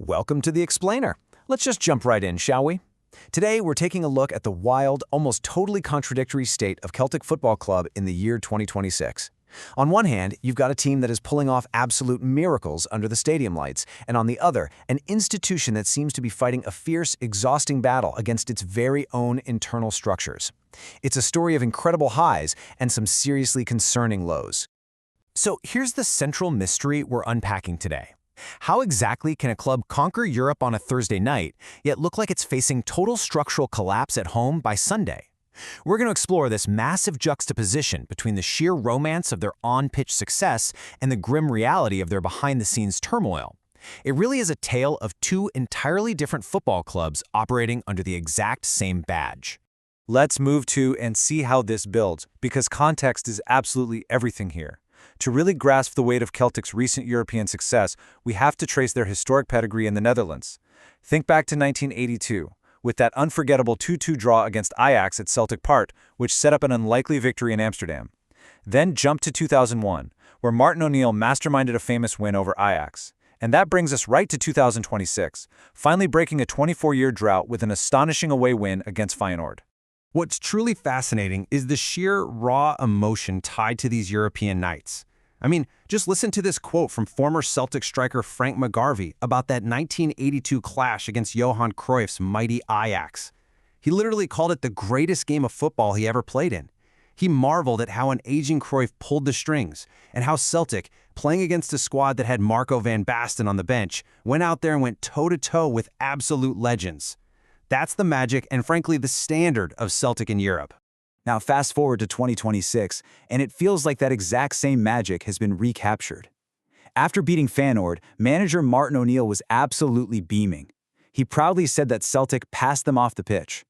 Welcome to the Explainer. Let's just jump right in, shall we? Today, we're taking a look at the wild, almost totally contradictory state of Celtic Football Club in the year 2026. On one hand, you've got a team that is pulling off absolute miracles under the stadium lights, and on the other, an institution that seems to be fighting a fierce, exhausting battle against its very own internal structures. It's a story of incredible highs and some seriously concerning lows. So here's the central mystery we're unpacking today. How exactly can a club conquer Europe on a Thursday night, yet look like it's facing total structural collapse at home by Sunday? We're going to explore this massive juxtaposition between the sheer romance of their on-pitch success and the grim reality of their behind-the-scenes turmoil. It really is a tale of two entirely different football clubs operating under the exact same badge. Let's move to and see how this builds, because context is absolutely everything here. To really grasp the weight of Celtic's recent European success, we have to trace their historic pedigree in the Netherlands. Think back to 1982, with that unforgettable 2-2 draw against Ajax at Celtic Park, which set up an unlikely victory in Amsterdam. Then jump to 2001, where Martin O'Neill masterminded a famous win over Ajax. And that brings us right to 2026, finally breaking a 24-year drought with an astonishing away win against Feyenoord. What's truly fascinating is the sheer raw emotion tied to these European nights. I mean, just listen to this quote from former Celtic striker Frank McGarvey about that 1982 clash against Johan Cruyff's mighty Ajax. He literally called it the greatest game of football he ever played in. He marveled at how an aging Cruyff pulled the strings, and how Celtic, playing against a squad that had Marco van Basten on the bench, went out there and went toe-to-toe with absolute legends. That's the magic and, frankly, the standard of Celtic in Europe. Now fast forward to 2026, and it feels like that exact same magic has been recaptured. After beating Feyenoord, manager Martin O'Neill was absolutely beaming. He proudly said that Celtic passed them off the pitch.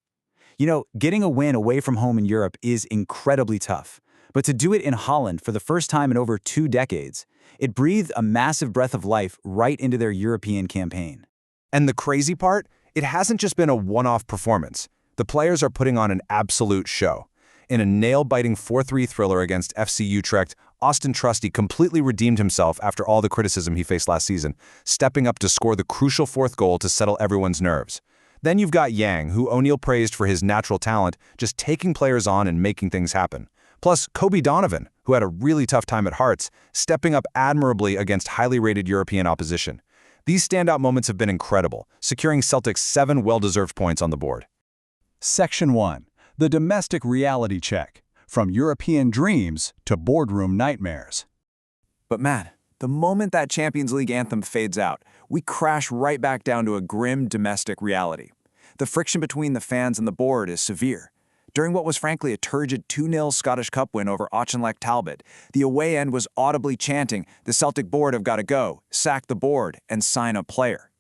You know, getting a win away from home in Europe is incredibly tough, but to do it in Holland for the first time in over 2 decades, it breathed a massive breath of life right into their European campaign. And the crazy part? It hasn't just been a one-off performance. The players are putting on an absolute show. In a nail-biting 4-3 thriller against FC Utrecht, Austin Trusty completely redeemed himself after all the criticism he faced last season, stepping up to score the crucial 4th goal to settle everyone's nerves. Then you've got Yang, who O'Neill praised for his natural talent, just taking players on and making things happen. Plus, Kobe Donovan, who had a really tough time at Hearts, stepping up admirably against highly rated European opposition. These standout moments have been incredible, securing Celtic's 7 well-deserved points on the board. Section 1. The Domestic Reality Check. From European dreams to boardroom nightmares. But Matt, the moment that Champions League anthem fades out, we crash right back down to a grim domestic reality. The friction between the fans and the board is severe. During what was frankly a turgid 2-0 Scottish Cup win over Auchinleck Talbot, the away end was audibly chanting, "The Celtic board have got to go, sack the board, and sign a player."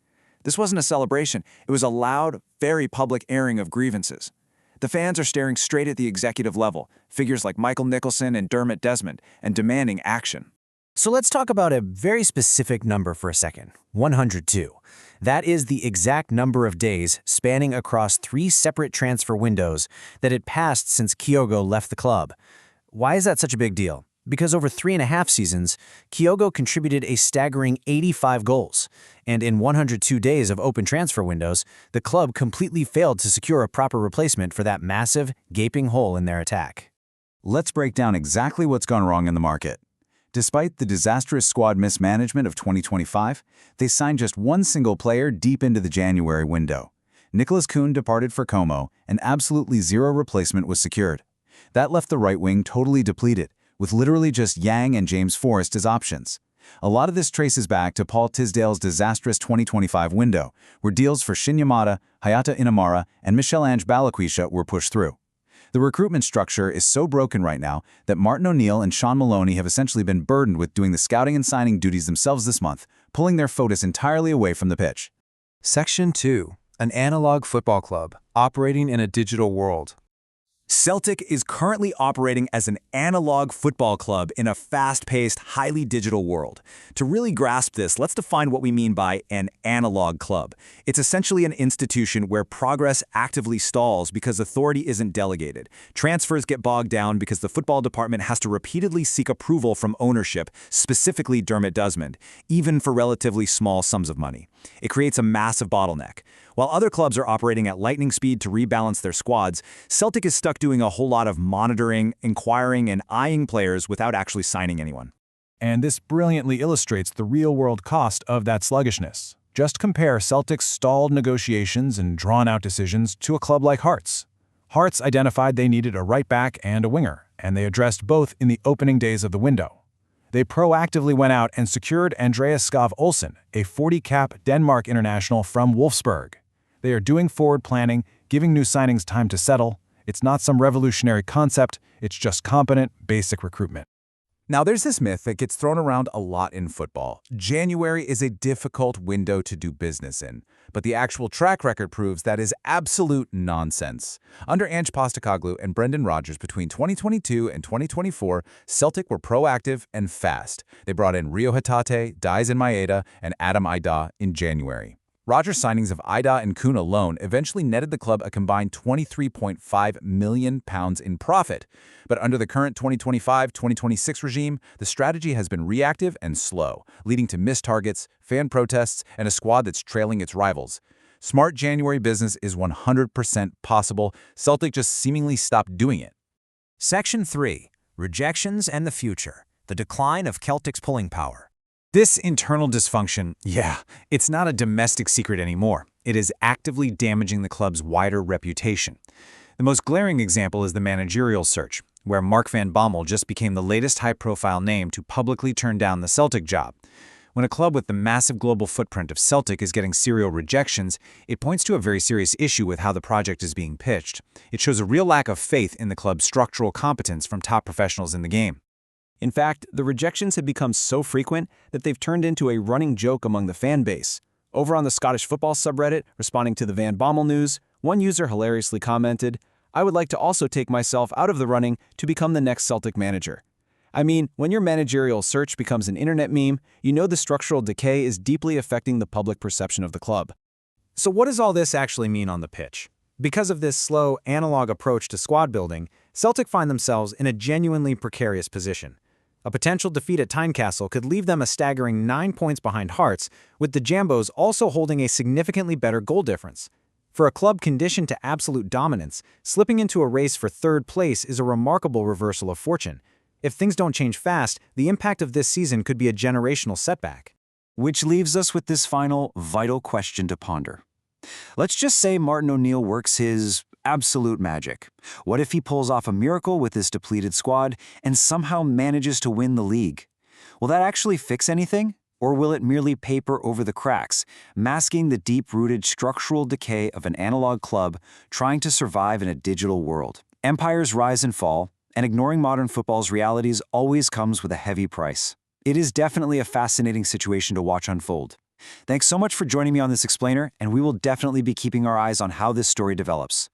This wasn't a celebration, it was a loud, very public airing of grievances. The fans are staring straight at the executive level, figures like Michael Nicholson and Dermot Desmond, and demanding action. So let's talk about a very specific number for a second, 102. That is the exact number of days spanning across 3 separate transfer windows that had passed since Kyogo left the club. Why is that such a big deal? Because over 3.5 seasons, Kyogo contributed a staggering 85 goals, and in 102 days of open transfer windows, the club completely failed to secure a proper replacement for that massive, gaping hole in their attack. Let's break down exactly what's gone wrong in the market. Despite the disastrous squad mismanagement of 2025, they signed just one single player deep into the January window. Nicholas Kuhn departed for Como, and absolutely zero replacement was secured. That left the right wing totally depleted, with literally just Yang and James Forrest as options. A lot of this traces back to Paul Tisdale's disastrous 2025 window, where deals for Shin Yamada, Hayata Inamara, and Michel-Ange Balikwisha were pushed through. The recruitment structure is so broken right now that Martin O'Neill and Sean Maloney have essentially been burdened with doing the scouting and signing duties themselves this month, pulling their focus entirely away from the pitch. Section 2. An analog football club, operating in a digital world. Celtic is currently operating as an analog football club in a fast-paced, highly digital world. To really grasp this, let's define what we mean by an analog club. It's essentially an institution where progress actively stalls because authority isn't delegated. Transfers get bogged down because the football department has to repeatedly seek approval from ownership, specifically Dermot Desmond, even for relatively small sums of money. It creates a massive bottleneck. While other clubs are operating at lightning speed to rebalance their squads, Celtic is stuck doing a whole lot of monitoring, inquiring, and eyeing players without actually signing anyone. And this brilliantly illustrates the real-world cost of that sluggishness. Just compare Celtic's stalled negotiations and drawn-out decisions to a club like Hearts. Hearts identified they needed a right-back and a winger, and they addressed both in the opening days of the window. They proactively went out and secured Andreas Skov Olsen, a 40-cap Denmark international from Wolfsburg. They are doing forward planning, giving new signings time to settle. It's not some revolutionary concept, it's just competent, basic recruitment. Now, there's this myth that gets thrown around a lot in football. January is a difficult window to do business in, but the actual track record proves that is absolute nonsense. Under Ange Postecoglou and Brendan Rodgers between 2022 and 2024, Celtic were proactive and fast. They brought in Rio Hatate, Daisen Maeda, and Adam Aida in January. Rodgers' signings of Aida and Kuhn alone eventually netted the club a combined £23.5 million in profit. But under the current 2025-2026 regime, the strategy has been reactive and slow, leading to missed targets, fan protests, and a squad that's trailing its rivals. Smart January business is 100% possible. Celtic just seemingly stopped doing it. Section 3. Rejections and the Future. The Decline of Celtic's Pulling Power. This internal dysfunction, it's not a domestic secret anymore. It is actively damaging the club's wider reputation. The most glaring example is the managerial search, where Mark van Bommel just became the latest high-profile name to publicly turn down the Celtic job. When a club with the massive global footprint of Celtic is getting serial rejections, it points to a very serious issue with how the project is being pitched. It shows a real lack of faith in the club's structural competence from top professionals in the game. In fact, the rejections have become so frequent that they've turned into a running joke among the fan base. Over on the Scottish football subreddit, responding to the Van Bommel news, one user hilariously commented, "I would like to also take myself out of the running to become the next Celtic manager." I mean, when your managerial search becomes an internet meme, you know the structural decay is deeply affecting the public perception of the club. So what does all this actually mean on the pitch? Because of this slow, analog approach to squad building, Celtic find themselves in a genuinely precarious position. A potential defeat at Tynecastle could leave them a staggering 9 points behind Hearts, with the Jambos also holding a significantly better goal difference. For a club conditioned to absolute dominance, slipping into a race for third place is a remarkable reversal of fortune. If things don't change fast, the impact of this season could be a generational setback. Which leaves us with this final, vital question to ponder. Let's just say Martin O'Neill works his absolute magic. What if he pulls off a miracle with this depleted squad and somehow manages to win the league? Will that actually fix anything? Or will it merely paper over the cracks, masking the deep-rooted structural decay of an analog club trying to survive in a digital world? Empires rise and fall, and ignoring modern football's realities always comes with a heavy price. It is definitely a fascinating situation to watch unfold. Thanks so much for joining me on this explainer, and we will definitely be keeping our eyes on how this story develops.